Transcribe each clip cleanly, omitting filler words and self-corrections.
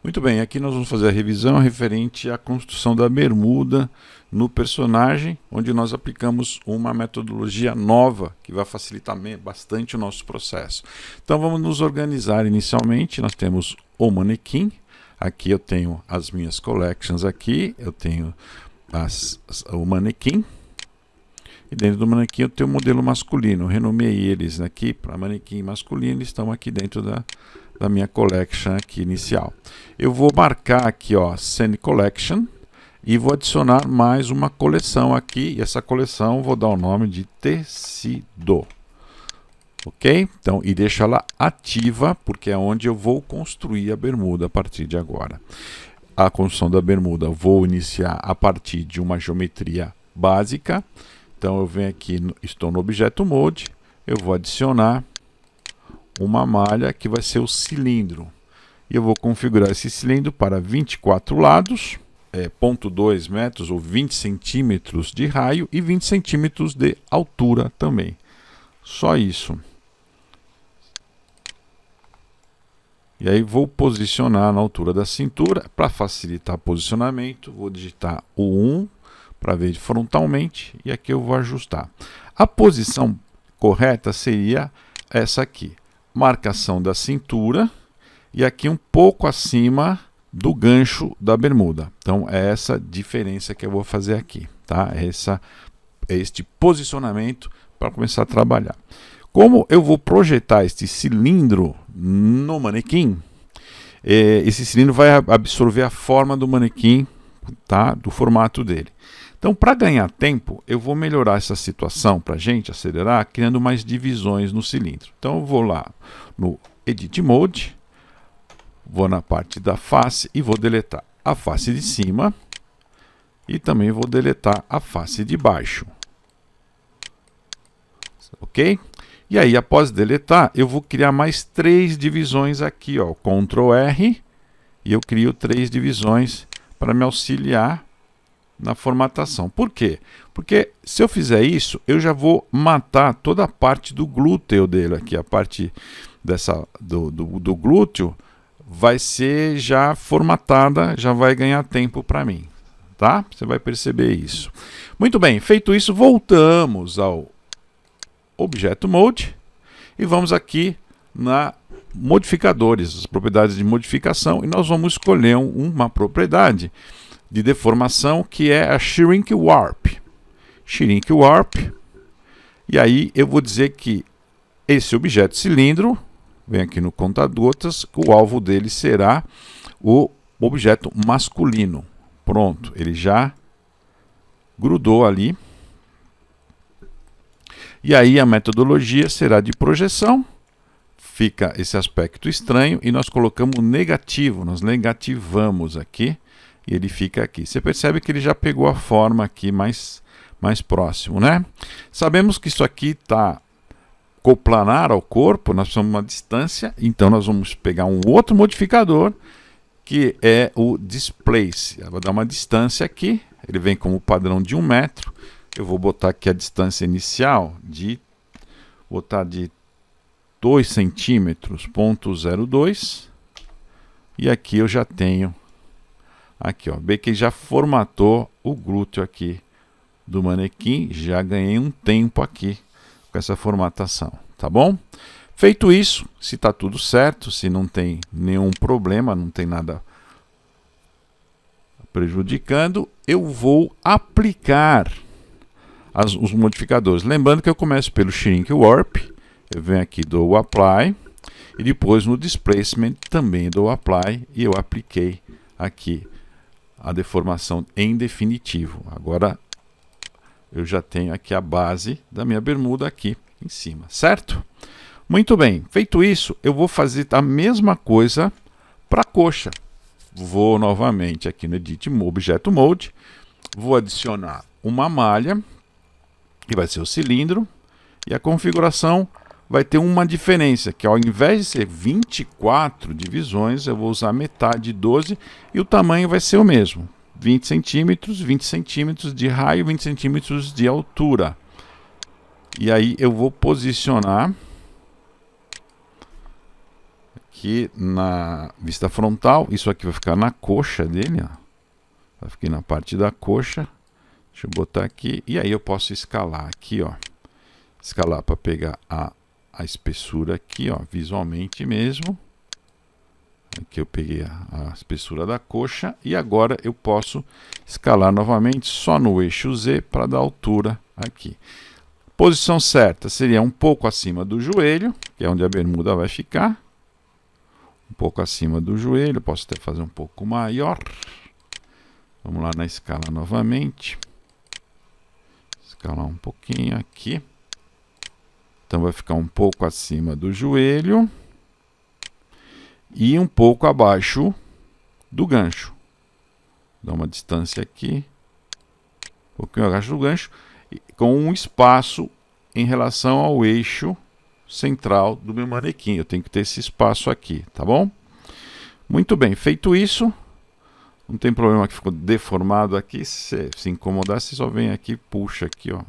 Muito bem, aqui nós vamos fazer a revisão referente à construção da bermuda no personagem, onde nós aplicamos uma metodologia nova que vai facilitar bastante o nosso processo. Então vamos nos organizar inicialmente. Nós temos o manequim, aqui eu tenho as minhas collections, aqui eu tenho o manequim, e dentro do manequim eu tenho o modelo masculino. Eu renomeei eles aqui para manequim masculino, estão aqui dentro da minha collection aqui inicial. Eu vou marcar aqui, ó, Send Collection, e vou adicionar mais uma coleção aqui, e essa coleção vou dar o nome de tecido. Ok? Então, e deixa ela ativa, porque é onde eu vou construir a bermuda a partir de agora. A construção da bermuda eu vou iniciar a partir de uma geometria básica. Então eu venho aqui, estou no Objeto Mode, eu vou adicionar uma malha que vai ser o cilindro. E eu vou configurar esse cilindro para 24 lados, 0,2 metros ou 20 centímetros de raio e 20 centímetros de altura também. Só isso. E aí vou posicionar na altura da cintura. Para facilitar o posicionamento, vou digitar o 1 para ver frontalmente, e aqui eu vou ajustar. A posição correta seria essa aqui. Marcação da cintura e aqui um pouco acima do gancho da bermuda. Então é essa diferença que eu vou fazer aqui, tá? Este posicionamento para começar a trabalhar. Como eu vou projetar este cilindro no manequim, esse cilindro vai absorver a forma do manequim, tá? Do formato dele. Então, para ganhar tempo, eu vou melhorar essa situação para a gente acelerar, criando mais divisões no cilindro. Então, eu vou lá no Edit Mode, vou na parte da face e vou deletar a face de cima e também vou deletar a face de baixo. Ok? E aí, após deletar, eu vou criar mais 3 divisões aqui, ó, Ctrl R, e eu crio 3 divisões para me auxiliar na formatação. Por quê? Porque se eu fizer isso, eu já vou matar toda a parte do glúteo dele aqui. A parte do glúteo vai ser já formatada, já vai ganhar tempo para mim. Tá? Você vai perceber isso. Muito bem, feito isso, voltamos ao Objeto Mode e vamos aqui na modificadores, as propriedades de modificação, e nós vamos escolher uma propriedade de deformação, que é a Shrink Warp. Shrink Warp. E aí eu vou dizer que esse objeto cilindro, vem aqui no conta-gotas, o alvo dele será o objeto masculino. Pronto, ele já grudou ali. E aí a metodologia será de projeção. Fica esse aspecto estranho e nós colocamos negativo, nós negativamos aqui. E ele fica aqui. Você percebe que ele já pegou a forma aqui mais próximo, né? Sabemos que isso aqui está coplanar ao corpo, nós precisamos de uma distância, então nós vamos pegar um outro modificador, que é o Displace. Eu vou dar uma distância aqui, ele vem como padrão de 1 metro, eu vou botar aqui a distância inicial botar de 2 centímetros, 0,02, e aqui eu já tenho aqui, ó, bem que já formatou o glúteo aqui do manequim, já ganhei um tempo aqui com essa formatação, tá bom? Feito isso, se está tudo certo, se não tem nenhum problema, não tem nada prejudicando, eu vou aplicar os modificadores. Lembrando que eu começo pelo Shrink Warp, eu venho aqui, dou o Apply, e depois no Displacement também dou o Apply, e eu apliquei aqui a deformação em definitivo. Agora eu já tenho aqui a base da minha bermuda aqui em cima, certo? Muito bem, feito isso, eu vou fazer a mesma coisa para a coxa. Vou novamente aqui no Edit Objeto Mode, vou adicionar uma malha, que vai ser o cilindro, e a configuração vai ter uma diferença, que ao invés de ser 24 divisões, eu vou usar metade, 12, e o tamanho vai ser o mesmo, 20 centímetros de raio, 20 centímetros de altura. E aí eu vou posicionar aqui na vista frontal, isso aqui vai ficar na coxa dele, ó. Vai ficar na parte da coxa. Deixa eu botar aqui, e aí eu posso escalar aqui, ó. Escalar para pegar a espessura aqui, ó, visualmente mesmo. Aqui eu peguei a espessura da coxa, e agora eu posso escalar novamente só no eixo Z para dar altura aqui. Posição certa seria um pouco acima do joelho, que é onde a bermuda vai ficar. Um pouco acima do joelho, posso até fazer um pouco maior. Vamos lá na escala novamente. Escalar um pouquinho aqui. Então vai ficar um pouco acima do joelho e um pouco abaixo do gancho. Dá uma distância aqui, um pouquinho abaixo do gancho, com um espaço em relação ao eixo central do meu manequim. Eu tenho que ter esse espaço aqui, tá bom? Muito bem, feito isso, não tem problema que ficou deformado aqui. Se incomodar, você só vem aqui e puxa aqui, ó.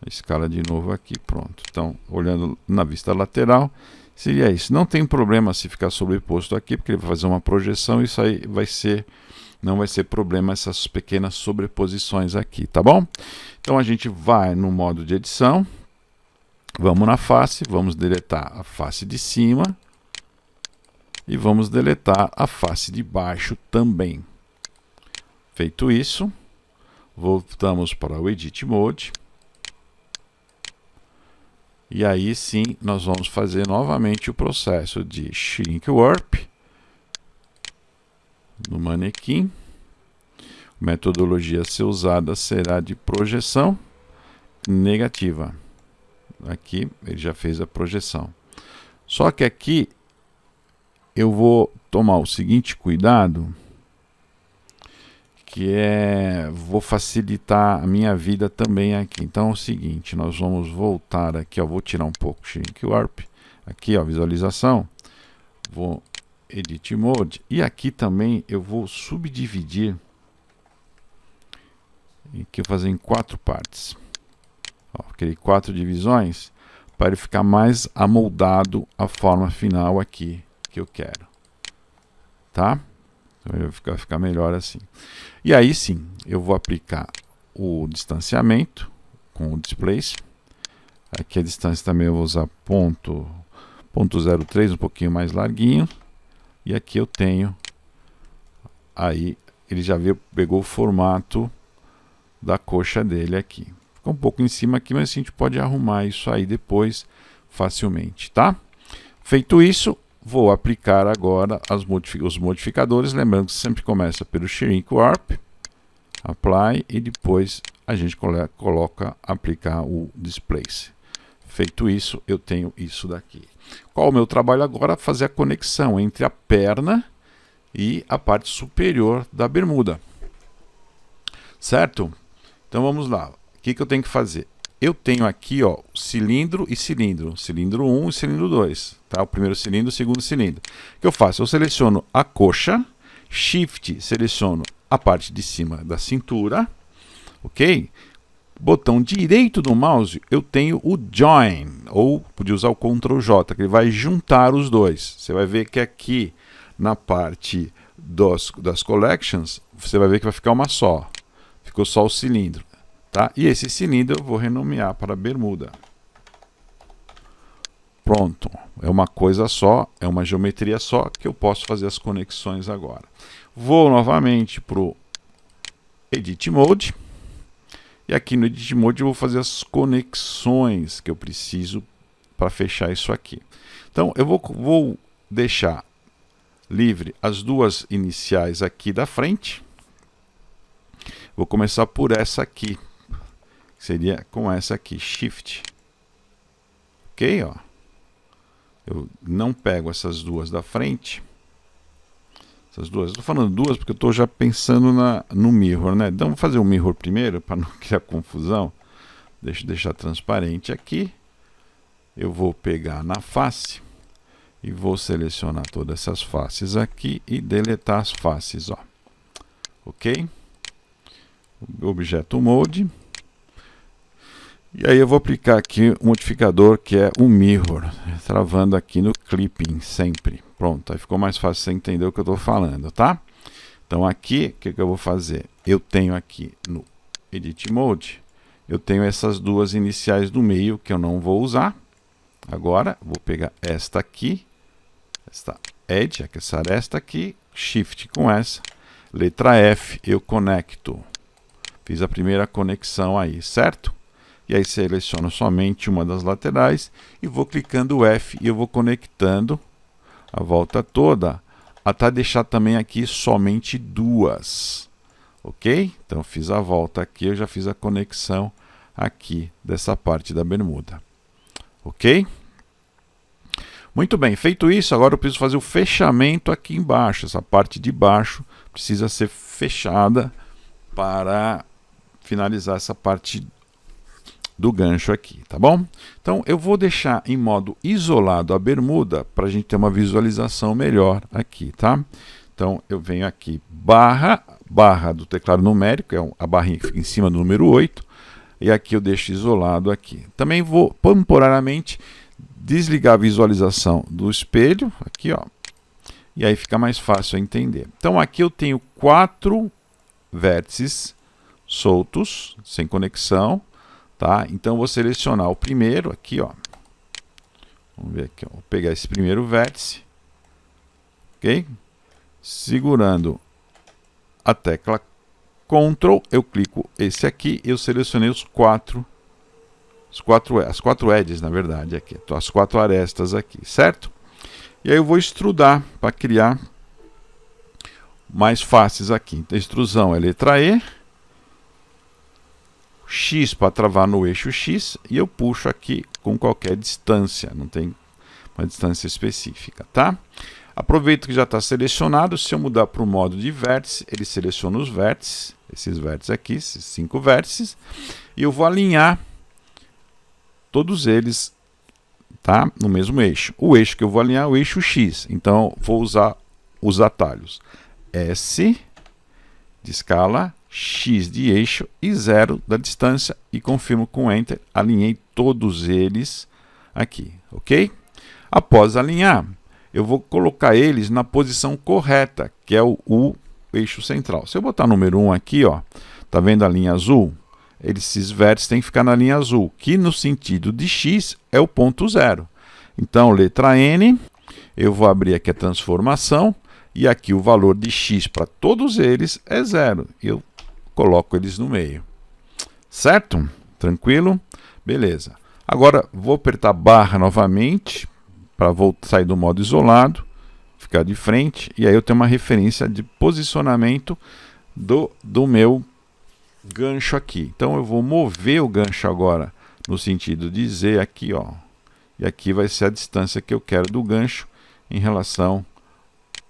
Escala de novo aqui, pronto. Então, olhando na vista lateral, seria isso. Não tem problema se ficar sobreposto aqui, porque ele vai fazer uma projeção, isso aí não vai ser problema essas pequenas sobreposições aqui, tá bom? Então a gente vai no modo de edição, vamos na face, vamos deletar a face de cima e vamos deletar a face de baixo também. Feito isso, voltamos para o Edit Mode. E aí sim, nós vamos fazer novamente o processo de Shrink Warp no manequim. A metodologia a ser usada será de projeção negativa. Aqui ele já fez a projeção. Só que aqui eu vou tomar o seguinte cuidado, que vou facilitar a minha vida também aqui. Então é o seguinte, nós vamos voltar aqui, ó, vou tirar um pouco o Shrink Warp, aqui ó, visualização, vou Edit Mode, e aqui também eu vou subdividir, aqui eu vou fazer em 4 partes, ó, criei 4 divisões, para ele ficar mais amoldado à forma final aqui que eu quero, tá? Então vai ficar melhor assim. E aí sim, eu vou aplicar o distanciamento com o Displace. Aqui a distância também eu vou usar ponto 0,3, um pouquinho mais larguinho. E aqui eu tenho, aí ele já pegou o formato da coxa dele aqui. Ficou um pouco em cima aqui, mas a gente pode arrumar isso aí depois facilmente, tá? Feito isso, vou aplicar agora os modificadores, lembrando que sempre começa pelo Shrink Warp, Apply, e depois a gente coloca aplicar o Displace. Feito isso, eu tenho isso daqui. Qual o meu trabalho agora? Fazer a conexão entre a perna e a parte superior da bermuda. Certo? Então vamos lá. O que eu tenho que fazer? Eu tenho aqui, ó, cilindro e cilindro. Cilindro 1 e cilindro 2. Tá? O primeiro cilindro, o segundo cilindro. O que eu faço? Eu seleciono a coxa, Shift, seleciono a parte de cima da cintura, ok? Botão direito do mouse, eu tenho o Join, ou podia usar o Ctrl J, que ele vai juntar os dois. Você vai ver que aqui na parte das Collections, você vai ver que vai ficar uma só. Ficou só o cilindro. Tá? E esse cilindro eu vou renomear para bermuda. Pronto, é uma coisa só, é uma geometria só que eu posso fazer as conexões agora. Vou novamente para o Edit Mode. E aqui no Edit Mode eu vou fazer as conexões que eu preciso para fechar isso aqui. Então eu vou deixar livre as duas iniciais aqui da frente. Vou começar por essa aqui. Seria com essa aqui, Shift. Ok, ó. Eu não pego essas duas da frente. Essas duas. Estou falando duas porque eu estou já pensando no mirror, né? Então vou fazer o mirror primeiro para não criar confusão. Deixa eu deixar transparente aqui. Eu vou pegar na face e vou selecionar todas essas faces aqui e deletar as faces, ó. Ok? Objeto Mode. E aí eu vou aplicar aqui o modificador que é o mirror, travando aqui no clipping sempre. Pronto, aí ficou mais fácil você entender o que eu estou falando, tá? Então aqui, o que eu vou fazer? Eu tenho aqui no Edit Mode, eu tenho essas duas iniciais do meio que eu não vou usar. Agora, vou pegar esta aqui, esta Edge, essa aresta aqui, Shift com essa, letra F, eu conecto. Fiz a primeira conexão aí, certo? E aí seleciono somente uma das laterais e vou clicando F e eu vou conectando a volta toda até deixar também aqui somente duas. Ok? Então fiz a volta aqui, eu já fiz a conexão aqui dessa parte da bermuda. Ok? Muito bem, feito isso, agora eu preciso fazer o fechamento aqui embaixo. Essa parte de baixo precisa ser fechada para finalizar essa parte do gancho aqui, tá bom? Então eu vou deixar em modo isolado a bermuda para a gente ter uma visualização melhor aqui, tá? Então eu venho aqui, barra do teclado numérico, é a barrinha que fica em cima do número 8, e aqui eu deixo isolado aqui. Também vou temporariamente desligar a visualização do espelho, aqui ó, e aí fica mais fácil entender. Então aqui eu tenho 4 vértices soltos, sem conexão, tá? Então vou selecionar o primeiro aqui, ó. Vamos ver aqui, ó. Vou pegar esse primeiro vértice, ok? Segurando a tecla Ctrl, eu clico esse aqui, eu selecionei as quatro edges, na verdade, aqui, então, as 4 arestas aqui, certo? E aí eu vou extrudar para criar mais faces aqui. Então, extrusão é letra E, X para travar no eixo X, e eu puxo aqui com qualquer distância, não tem uma distância específica, tá? Aproveito que já está selecionado, se eu mudar para o modo de vértice, ele seleciona os vértices, esses vértices aqui, esses 5 vértices, e eu vou alinhar todos eles, tá, no mesmo eixo. O eixo que eu vou alinhar é o eixo X, então vou usar os atalhos S de escala, X de eixo e 0 da distância e confirmo com Enter, alinhei todos eles aqui, ok? Após alinhar, eu vou colocar eles na posição correta, que é o eixo central. Se eu botar o número 1 aqui, ó, tá vendo a linha azul? Esses vértices têm que ficar na linha azul, que no sentido de X é o ponto 0. Então, letra N, eu vou abrir aqui a transformação, e aqui o valor de X para todos eles é 0. Eu coloco eles no meio. Certo? Tranquilo? Beleza. Agora, vou apertar barra novamente, para sair do modo isolado, ficar de frente, e aí eu tenho uma referência de posicionamento do meu gancho aqui. Então eu vou mover o gancho agora no sentido de Z aqui, ó. E aqui vai ser a distância que eu quero do gancho em relação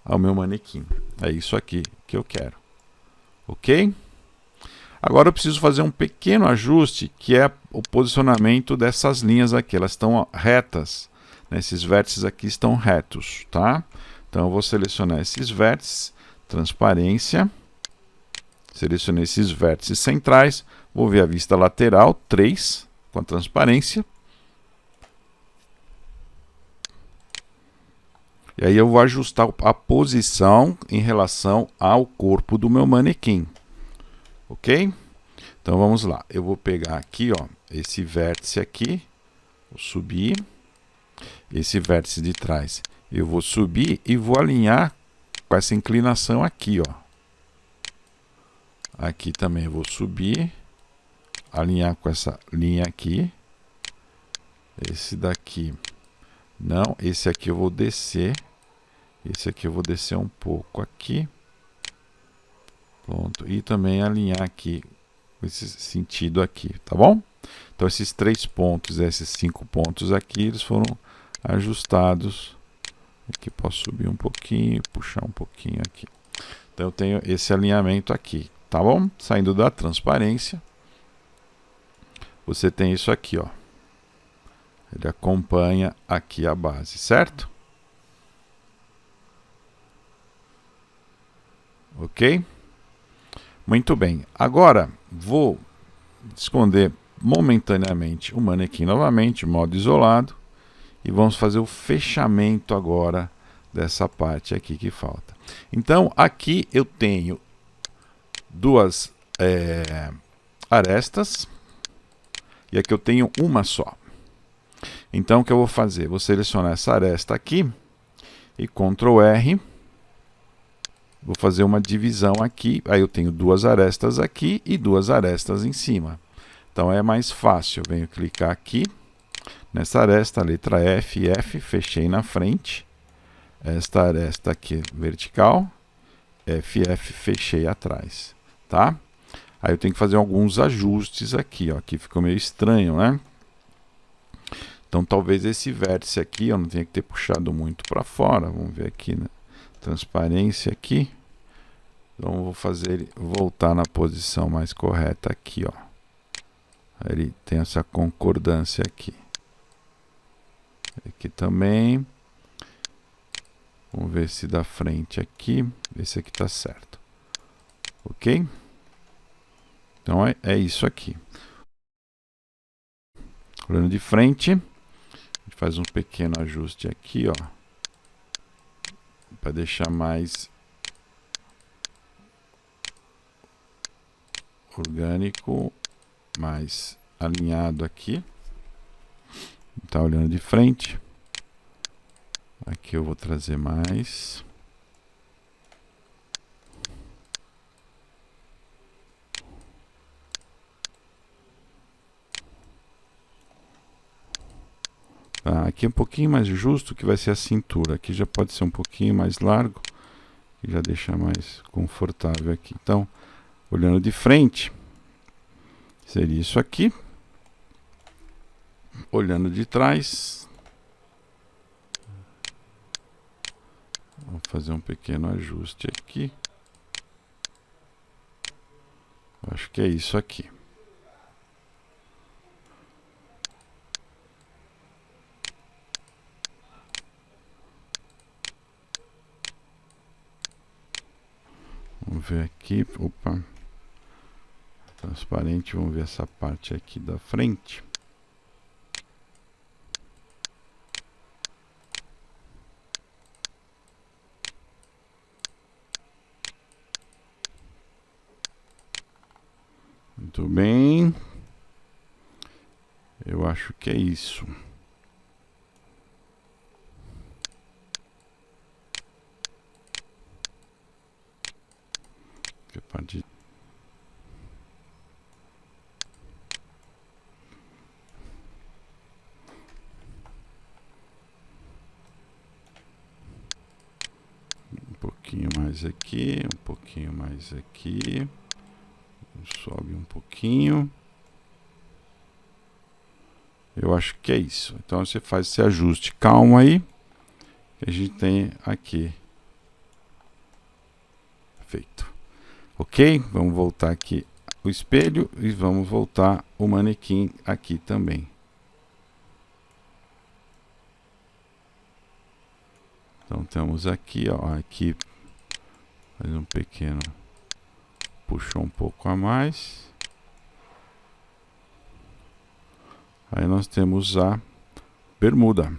ao meu manequim. É isso aqui que eu quero. Ok? Agora eu preciso fazer um pequeno ajuste, que é o posicionamento dessas linhas aqui. Elas estão retas, né? Esses vértices aqui estão retos, tá? Então eu vou selecionar esses vértices, transparência. Selecionei esses vértices centrais, vou ver a vista lateral, 3, com a transparência. E aí eu vou ajustar a posição em relação ao corpo do meu manequim. Ok? Então vamos lá. Eu vou pegar aqui, ó, esse vértice aqui, vou subir. Esse vértice de trás eu vou subir e vou alinhar com essa inclinação aqui, ó. Aqui também eu vou subir, alinhar com essa linha aqui. Esse daqui não, esse aqui eu vou descer. Esse aqui eu vou descer um pouco aqui. Pronto, e também alinhar aqui com esse sentido aqui, tá bom? Então esses 3 pontos, esses 5 pontos aqui, eles foram ajustados. Aqui posso subir um pouquinho, puxar um pouquinho aqui. Então eu tenho esse alinhamento aqui, tá bom? Saindo da transparência, você tem isso aqui, ó. Ele acompanha aqui a base, certo? Ok? Muito bem. Agora vou esconder momentaneamente o manequim novamente, modo isolado, e vamos fazer o fechamento agora dessa parte aqui que falta. Então aqui eu tenho duas arestas e aqui eu tenho uma só. Então o que eu vou fazer? Vou selecionar essa aresta aqui e Ctrl R. Vou fazer uma divisão aqui, aí eu tenho duas arestas aqui e duas arestas em cima. Então é mais fácil, eu venho clicar aqui, nessa aresta, letra F, F, fechei na frente. Esta aresta aqui vertical, F, F, fechei atrás, tá? Aí eu tenho que fazer alguns ajustes aqui, ó. Aqui ficou meio estranho, né? Então talvez esse vértice aqui eu não tenha que ter puxado muito para fora. Vamos ver aqui, né? Transparência aqui. Então vou fazer ele voltar na posição mais correta aqui, ó. Aí ele tem essa concordância aqui. Aqui também. Vamos ver se da frente aqui. Esse aqui tá certo. Ok? Então é isso aqui. Olhando de frente, a gente faz um pequeno ajuste aqui, ó, para deixar mais orgânico, mais alinhado aqui. Tá olhando de frente. Aqui eu vou trazer mais. Tá, aqui é um pouquinho mais justo, que vai ser a cintura. Aqui já pode ser um pouquinho mais largo, que já deixa mais confortável aqui. Então, olhando de frente, seria isso aqui. Olhando de trás, vou fazer um pequeno ajuste aqui. Acho que é isso aqui. Vamos ver aqui, opa, transparente, vamos ver essa parte aqui da frente. Muito bem, eu acho que é isso. Um pouquinho mais aqui, um pouquinho mais aqui. Sobe um pouquinho. Eu acho que é isso. Então você faz esse ajuste calmo aí. Que a gente tem aqui. Feito. Ok? Vamos voltar aqui o espelho e vamos voltar o manequim aqui também. Então temos aqui, ó, aqui faz um pequeno, puxou um pouco a mais. Aí nós temos a bermuda.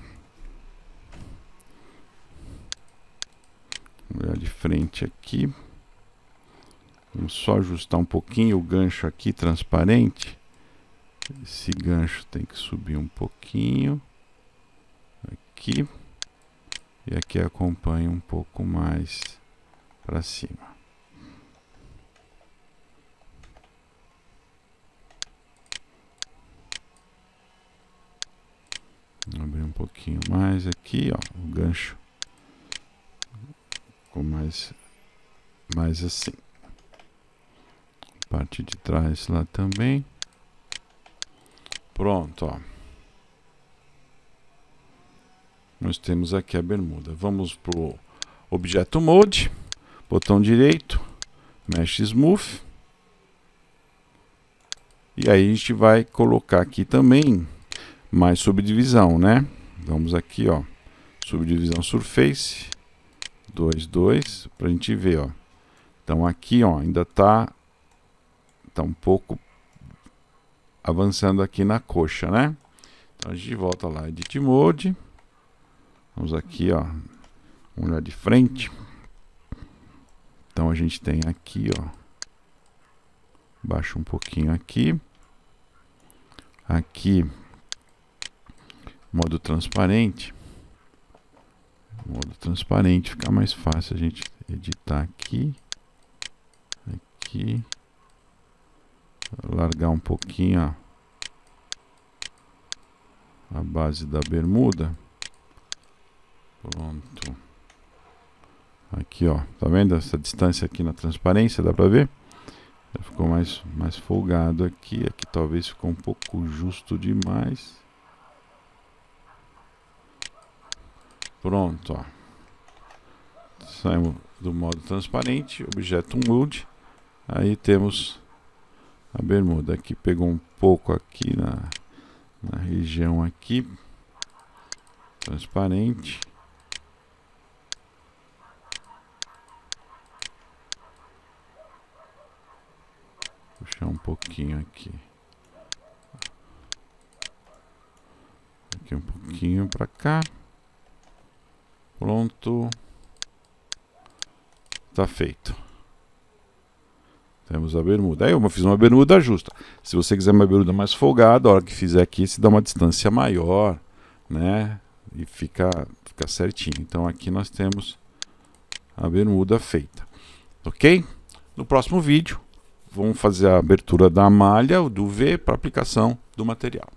Vamos olhar de frente aqui. Vamos só ajustar um pouquinho o gancho aqui transparente. Esse gancho tem que subir um pouquinho. Aqui. E aqui acompanha um pouco mais para cima. Vou abrir um pouquinho mais aqui, ó, o gancho. Ficou mais assim. Parte de trás lá também. Pronto, ó. Nós temos aqui a bermuda. Vamos para o Objeto Mode, botão direito, Mesh Smooth. E aí a gente vai colocar aqui também mais subdivisão, né? Vamos aqui, ó, subdivisão Surface, 2, 2, para a gente ver, ó. Então aqui, ó, ainda tá um pouco avançando aqui na coxa, né? Então a gente volta lá, Edit Mode. Vamos aqui, ó, vamos olhar de frente. Então a gente tem aqui, ó, baixa um pouquinho aqui. Aqui, modo transparente. Modo transparente, fica mais fácil a gente editar aqui. Aqui. Largar um pouquinho, ó, a base da bermuda. Pronto. Aqui, ó, tá vendo essa distância aqui na transparência? Dá pra ver? Já ficou mais folgado aqui. Aqui talvez ficou um pouco justo demais. Pronto, ó. Saímos do modo transparente, objeto Wood. Aí temos a bermuda. Aqui pegou um pouco aqui na região aqui. Transparente. Puxar um pouquinho aqui. Aqui um pouquinho para cá. Pronto. Tá feito. Temos a bermuda. Aí eu fiz uma bermuda justa. Se você quiser uma bermuda mais folgada, a hora que fizer aqui, se dá uma distância maior, né? E fica certinho. Então aqui nós temos a bermuda feita. Ok? No próximo vídeo, vamos fazer a abertura da malha, o duvet, para aplicação do material.